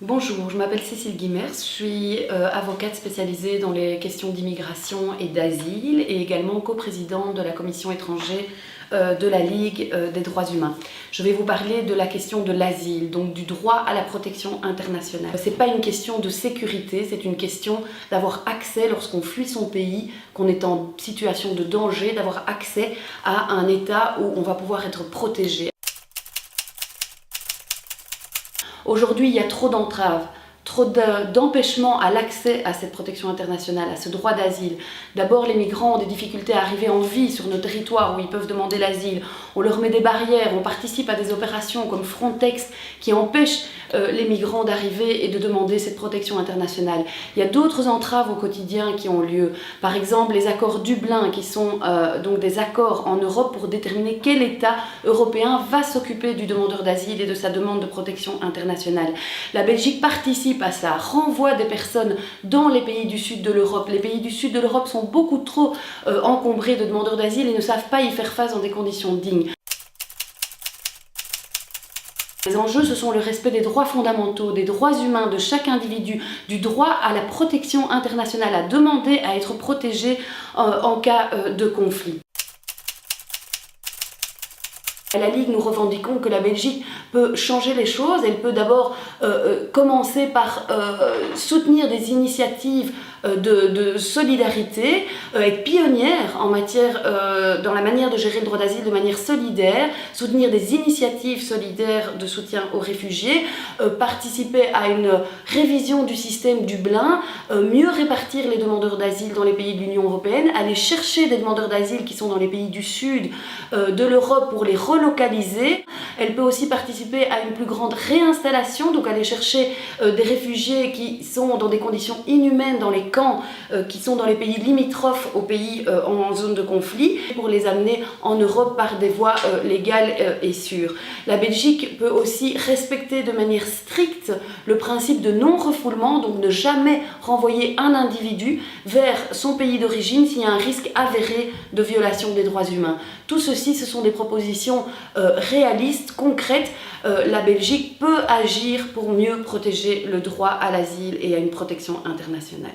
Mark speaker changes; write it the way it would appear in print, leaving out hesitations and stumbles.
Speaker 1: Bonjour, je m'appelle Cécile Guimers, je suis avocate spécialisée dans les questions d'immigration et d'asile et également coprésidente de la commission étrangère de la Ligue des droits humains. Je vais vous parler de la question de l'asile, donc du droit à la protection internationale. Ce n'est pas une question de sécurité, c'est une question d'avoir accès lorsqu'on fuit son pays, qu'on est en situation de danger, d'avoir accès à un état où on va pouvoir être protégé. Aujourd'hui, il y a trop d'entraves, trop d'empêchements à l'accès à cette protection internationale, à ce droit d'asile. D'abord, les migrants ont des difficultés à arriver en vie sur nos territoires où ils peuvent demander l'asile. On leur met des barrières, on participe à des opérations comme Frontex qui empêchent les migrants d'arriver et de demander cette protection internationale. Il y a d'autres entraves au quotidien qui ont lieu. Par exemple, les accords Dublin qui sont donc des accords en Europe pour déterminer quel État européen va s'occuper du demandeur d'asile et de sa demande de protection internationale. La Belgique participe à ça, renvoie des personnes dans les pays du sud de l'Europe. Les pays du sud de l'Europe sont beaucoup trop encombrés de demandeurs d'asile et ne savent pas y faire face dans des conditions dignes. Les enjeux, ce sont le respect des droits fondamentaux, des droits humains de chaque individu, du droit à la protection internationale, à demander à être protégé en cas de conflit. À la Ligue, nous revendiquons que la Belgique peut changer les choses. Elle peut d'abord commencer par soutenir des initiatives de solidarité, être pionnière en matière, dans la manière de gérer le droit d'asile de manière solidaire, soutenir des initiatives solidaires de soutien aux réfugiés, participer à une révision du système Dublin, mieux répartir les demandeurs d'asile dans les pays de l'Union européenne, aller chercher des demandeurs d'asile qui sont dans les pays du sud de l'Europe pour les relocaliser. Elle peut aussi participer à une plus grande réinstallation, donc aller chercher des réfugiés qui sont dans des conditions inhumaines dans les camps qui sont dans les pays limitrophes aux pays en zone de conflit pour les amener en Europe par des voies légales et sûres. La Belgique peut aussi respecter de manière stricte le principe de non-refoulement, donc ne jamais renvoyer un individu vers son pays d'origine s'il y a un risque avéré de violation des droits humains. Tout ceci, ce sont des propositions réalistes, concrètes. La Belgique peut agir pour mieux protéger le droit à l'asile et à une protection internationale.